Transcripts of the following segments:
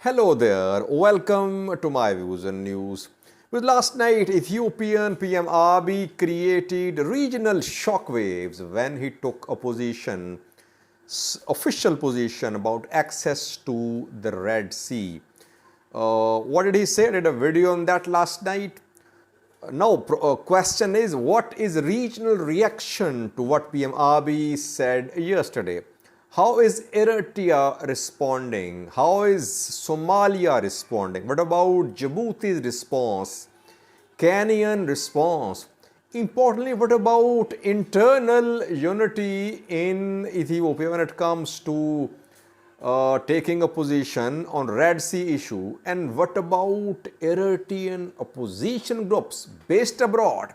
Hello there, welcome to my views and news. With last night, Ethiopian PM Abiy created regional shockwaves when he took official position about access to the Red Sea. What did he say? I did a video on that last night. Now, question is, what is regional reaction to what PM Abiy said yesterday? How is Eritrea responding? How is Somalia responding? What about Djibouti's response? Kenyan response? Importantly, what about internal unity in Ethiopia when it comes to taking a position on Red Sea issue? And what about Eritrean opposition groups based abroad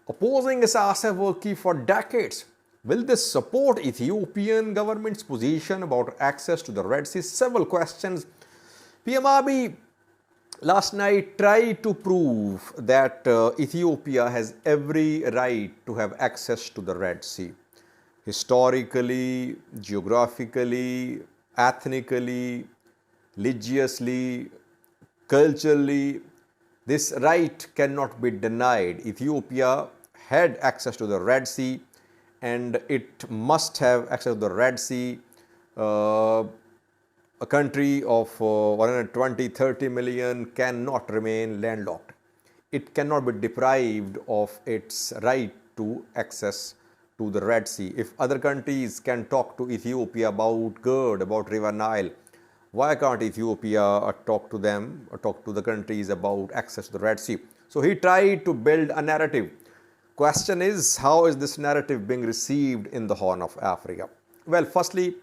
opposing Isaias Afwerki for decades? Will this support Ethiopian government's position about access to the Red Sea? Several questions. PM Abiy last night tried to prove that Ethiopia has every right to have access to the Red Sea. Historically, geographically, ethnically, religiously, culturally, this right cannot be denied. Ethiopia had access to the Red Sea and it must have access to the Red Sea. A country of 120-30 million cannot remain landlocked. It cannot be deprived of its right to access to the Red Sea. If other countries can talk to Ethiopia about GERD, about River Nile, why can't Ethiopia talk to them or talk to the countries about access to the Red Sea? So he tried to build a narrative. Question is, how is this narrative being received in the Horn of Africa? Well, firstly,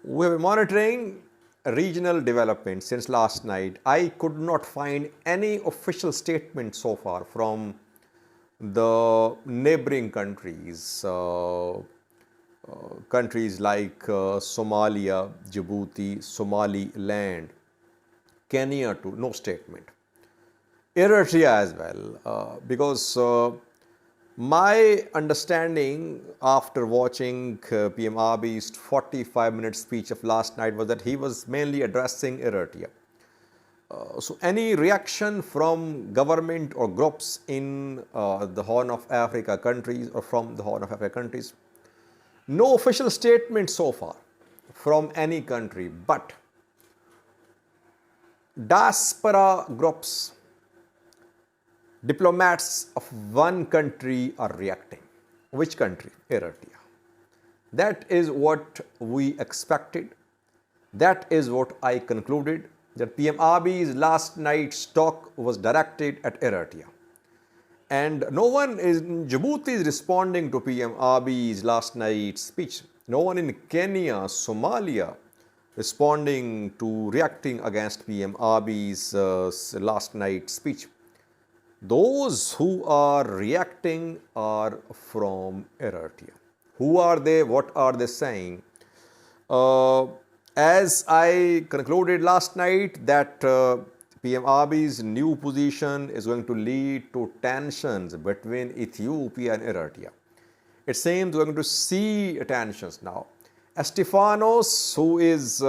we have been monitoring regional development since last night. I could not find any official statement so far from the neighboring countries, countries like Somalia, Djibouti, Somaliland, Kenya too, no statement. Eritrea as well, because my understanding after watching PM Abiy's 45-minute speech of last night was that he was mainly addressing Eritrea. So any reaction from government or groups in the Horn of Africa countries or from the Horn of Africa countries? No official statement so far from any country, but diaspora groups, diplomats of one country are reacting. Which country? Eritrea. That is what we expected. That is what I concluded, that PM Abiy's last night's talk was directed at Eritrea. And no one in Djibouti is responding to PM Abiy's last night's speech. No one in Kenya, Somalia responding to reacting against PM Abiy's last night's speech. Those who are reacting are from Eritrea. Who are they? What are they saying? As I concluded last night that PM Abiy's new position is going to lead to tensions between Ethiopia and Eritrea. It seems we're going to see tensions now. Estefanos, who is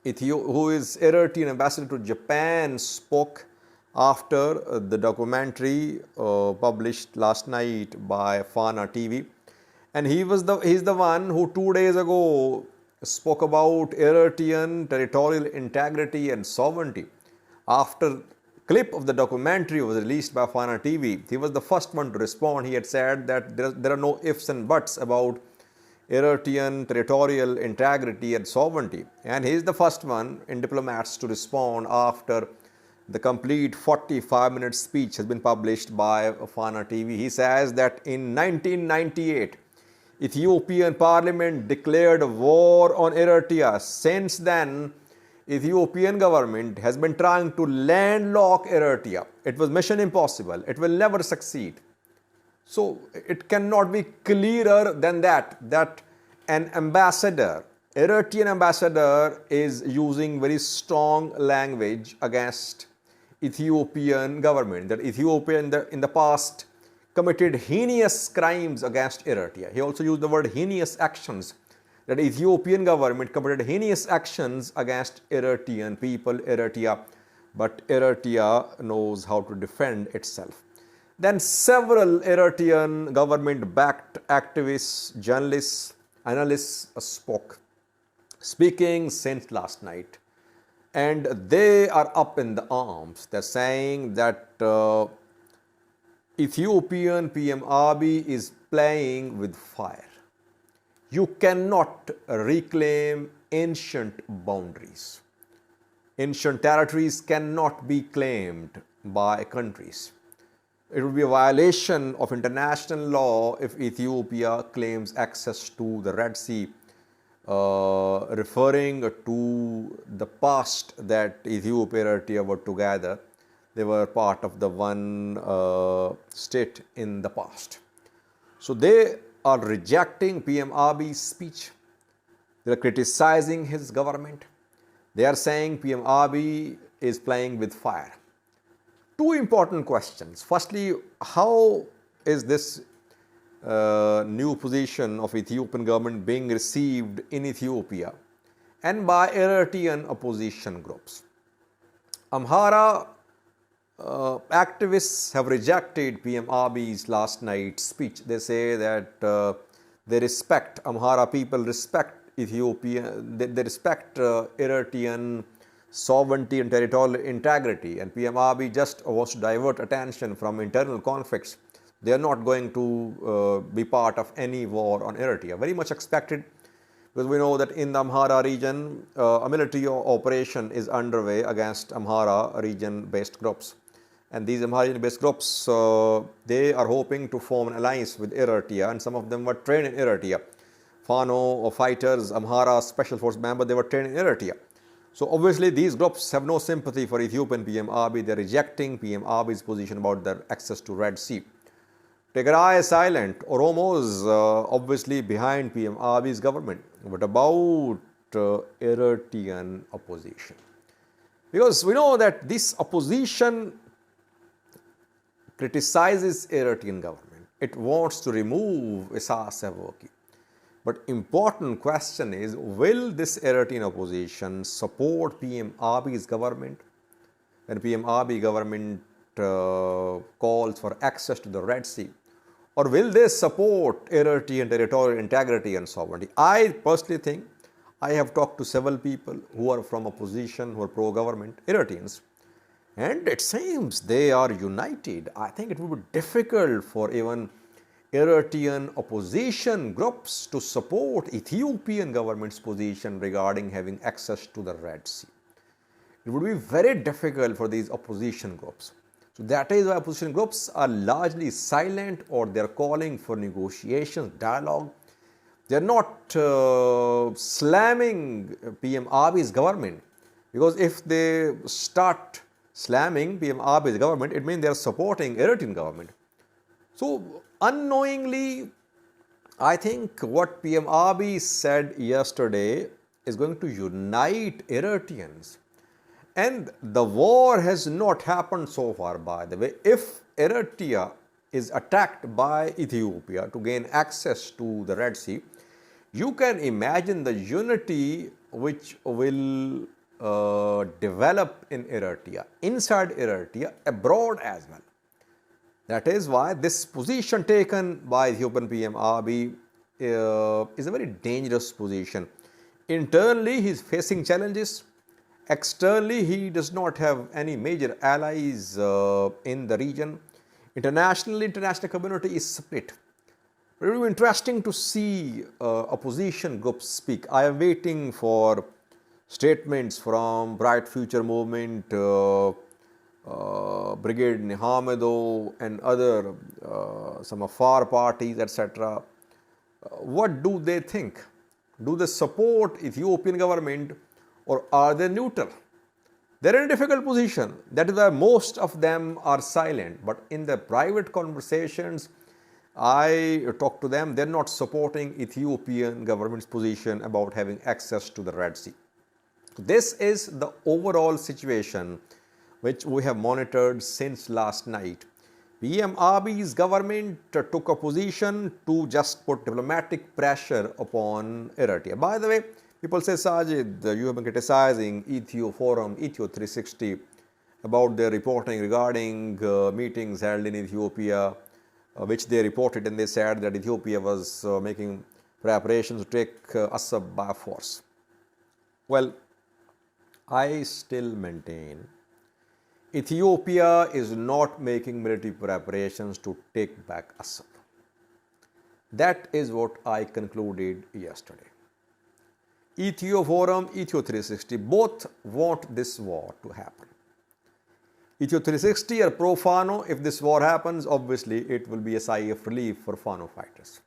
Eritrean ambassador to Japan, spoke after the documentary published last night by Fana TV, and he's the one who 2 days ago spoke about Eritrean territorial integrity and sovereignty. After clip of the documentary was released by Fana TV, he was the first one to respond. He had said that there are no ifs and buts about Eritrean territorial integrity and sovereignty, and he is the first one in diplomats to respond after the complete 45-minute speech has been published by Fana TV. He says that in 1998, Ethiopian parliament declared war on Eritrea. Since then, Ethiopian government has been trying to landlock Eritrea. It was mission impossible. It will never succeed. So it cannot be clearer than that an ambassador, Eritrean ambassador, is using very strong language against Ethiopian government, that Ethiopia in the past committed heinous crimes against Eritrea. He also used the word heinous actions that Ethiopian government committed heinous actions against Eritrean people, Eritrea, but Eritrea knows how to defend itself. Then several Eritrean government-backed activists, journalists, analysts spoke, speaking since last night. And they are up in the arms. They're saying that Ethiopian PM Abiy is playing with fire. You cannot reclaim ancient boundaries. Ancient territories cannot be claimed by countries. It would be a violation of international law if Ethiopia claims access to the Red Sea, referring to the past that Ethiopia and Eritrea were together. They were part of the one state in the past. So they are rejecting PM Abiy's speech. They are criticizing his government. They are saying PM Abiy is playing with fire. Two important questions. Firstly, how is this new position of Ethiopian government being received in Ethiopia and by Eritrean opposition groups? Amhara activists have rejected PM Abiy's last night's speech. They say that they respect, Amhara people respect Ethiopia, they respect Eritrean sovereignty and territorial integrity, and PM Abiy just wants to divert attention from internal conflicts. They are not going to be part of any war on Eritrea. Very much expected, because we know that in the Amhara region, a military operation is underway against Amhara region-based groups. And these Amhara region-based groups, they are hoping to form an alliance with Eritrea, and some of them were trained in Eritrea. Fano or fighters, Amhara special force members, they were trained in Eritrea. So obviously these groups have no sympathy for Ethiopian PM Abiy. They are rejecting PM Abiy's position about their access to Red Sea. Tigray is silent. Oromo is obviously behind PM Abiy's government. What about Eritrean opposition? Because we know that this opposition criticizes Eritrean government. It wants to remove Isaias Afwerki. But important question is, will this Eritrean opposition support PM Abiy's government when PM Abiy government calls for access to the Red Sea? Or will they support Eritrean territorial integrity and sovereignty? I personally think, I have talked to several people who are from opposition, who are pro-government, Eritreans, and it seems they are united. I think it would be difficult for even Eritrean opposition groups to support Ethiopian government's position regarding having access to the Red Sea. It would be very difficult for these opposition groups. So that is why opposition groups are largely silent, or they are calling for negotiations, dialogue. They are not slamming PM Abiy's government, because if they start slamming PM Abiy's government, it means they are supporting Eritrean government. So unknowingly, I think what PM Abiy said yesterday is going to unite Eritreans. And the war has not happened so far, by the way. If Eritrea is attacked by Ethiopia to gain access to the Red Sea, you can imagine the unity which will develop in Eritrea, inside Eritrea, abroad as well. That is why this position taken by Ethiopian PM Abiy is a very dangerous position. Internally, he is facing challenges. Externally, he does not have any major allies in the region. Internationally, international community is split. It will be interesting to see opposition groups speak. I am waiting for statements from Bright Future Movement, Brigade Nihamedo, and other some Afar parties, etc. What do they think? Do they support Ethiopian government, or are they neutral? They are in a difficult position. That is why most of them are silent. But in the private conversations, I talk to them, they are not supporting Ethiopian government's position about having access to the Red Sea. This is the overall situation which we have monitored since last night. PM Abiy's government took a position to just put diplomatic pressure upon Eritrea. By the way, people say, Sajid, you have been criticizing Ethio Forum, Ethio 360 about their reporting regarding meetings held in Ethiopia, which they reported, and they said that Ethiopia was making preparations to take Assab by force. Well, I still maintain Ethiopia is not making military preparations to take back Assab. That is what I concluded yesterday. Ethio Forum, Ethio 360 both want this war to happen. Ethio 360 are pro-Fano. If this war happens, obviously it will be a sigh of relief for Fano fighters.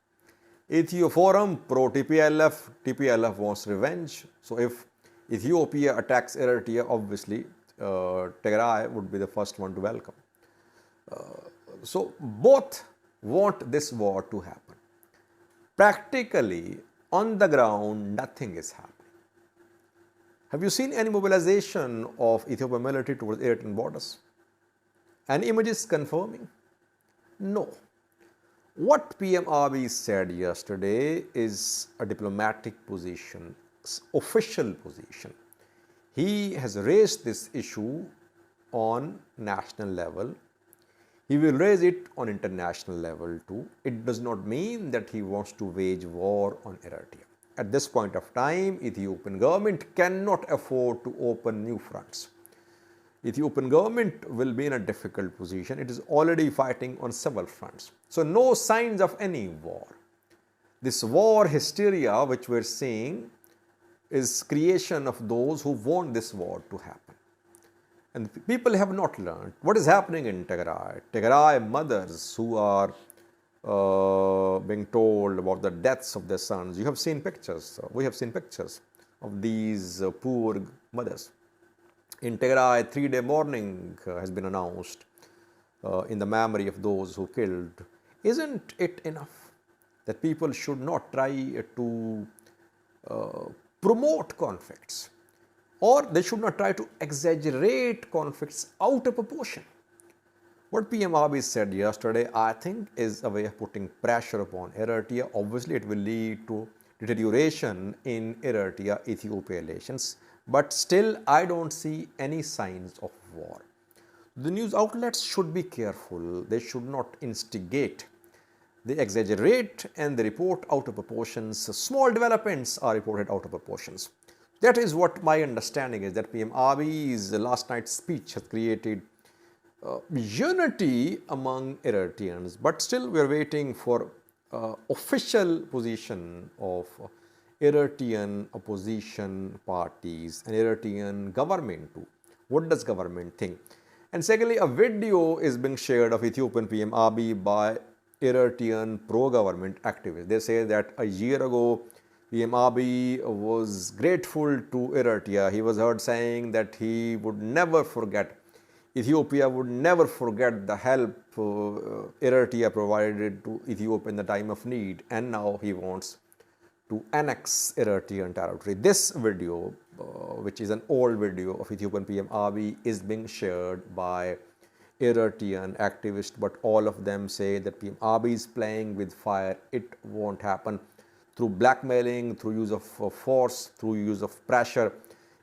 Ethio Forum, pro-TPLF. TPLF wants revenge. So if Ethiopia attacks Eritrea, obviously Tigray would be the first one to welcome. So both want this war to happen. Practically, on the ground, nothing is happening. Have you seen any mobilization of Ethiopian military towards Eritrean borders? Any images confirming? No. What PM Abiy said yesterday is a diplomatic position, official position. He has raised this issue on national level. He will raise it on international level too. It does not mean that he wants to wage war on Eritrea. At this point of time, Ethiopian government cannot afford to open new fronts. Ethiopian government will be in a difficult position. It is already fighting on several fronts. So no signs of any war. This war hysteria which we're seeing is creation of those who want this war to happen. And people have not learned what is happening in Tigray. Tigray mothers who are being told about the deaths of their sons. You have seen pictures. We have seen pictures of these poor mothers. In Tigray, 3-day mourning has been announced in the memory of those who killed. Isn't it enough that people should not try to promote conflicts, or they should not try to exaggerate conflicts out of proportion? What PM Abiy said yesterday, I think, is a way of putting pressure upon Eritrea. Obviously, it will lead to deterioration in Eritrea-Ethiopia relations, but still, I don't see any signs of war. The news outlets should be careful. They should not instigate. They exaggerate and they report out of proportions. Small developments are reported out of proportions. That is what my understanding is, that PM Abiy's last night's speech has created unity among Eritreans, but still we are waiting for official position of Eritrean opposition parties and Eritrean government too. What does government think? And secondly, a video is being shared of Ethiopian PM Abiy by Eritrean pro-government activists. They say that a year ago, PM Abiy was grateful to Eritrea. He was heard saying that he would never forget, Ethiopia would never forget the help Eritrea provided to Ethiopia in the time of need, and now he wants to annex Eritrean territory. This video, which is an old video of Ethiopian PM Abiy, is being shared by Eritrean activists, but all of them say that PM Abiy is playing with fire. It won't happen. Through blackmailing, through use of force, through use of pressure,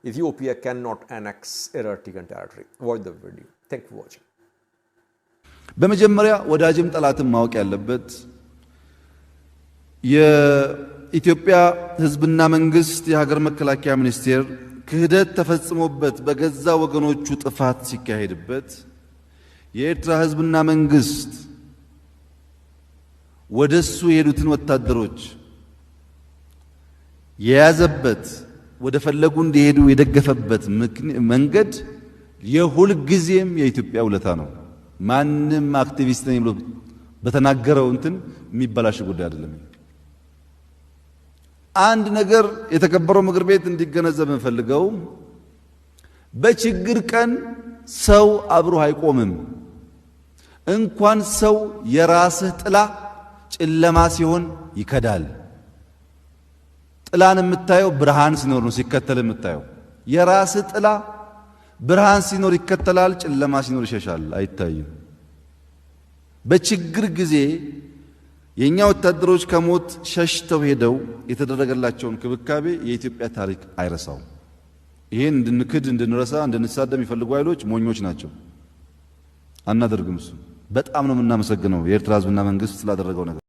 Ethiopia cannot annex Eritrean territory. Watch the video. Thank you for watching. በመጀመሪያ ወዳጅም ጠላትም ማወቅ ያለበት የኢትዮጵያ ሕዝብና መንግስት የሀገር መከላከያ ሚኒስቴር ክህደት ተፈጽሞበት በገዛ ወገኖቹ ጥፋት ሲካሄድበት የኤርትራ ሕዝብና መንግስት ወደሱ የሄዱትን ወታደሮች የያዘበት ወደ ፈለጉ እንዲሄዱ የደገፈበት መንገድ የሁል ጊዜም የኢትዮጵያ ውለታ ነው። ማንንም አክቲቪስት ነኝ ብሎ በተናገረው እንትን የሚበላሽ ጉዳይ አይደለም። አንድ ነገር የተከበረው ምክር ቤት እንዲገነዘብ እንፈልገው፣ በችግር ቀን ሰው አብሮ አይቆምም። እንኳን ሰው የራስህ ጥላ ጨለማ ሲሆን ይከዳል። ጥላን የምታየው ብርሃን ሲኖር ነው ሲከተል የምታየው። የራስህ ጥላ ብርሃን ሲኖር ይከተላል፣ ጨለማ ሲኖር ይሸሻል፣ አይታይም። በችግር ጊዜ የኛ ወታደሮች ከሞት ሸሽተው ሄደው የተደረገላቸውን ክብካቤ የኢትዮጵያ ታሪክ አይረሳውም። ይሄን እንድንክድ እንድንረሳ እንድንሳደም ይፈልጉ ኃይሎች ሞኞች ናቸው። አናደርግም። እሱ በጣም ነው የምናመሰግነው የኤርትራ ሕዝብና መንግስት ስላደረገው ነገር።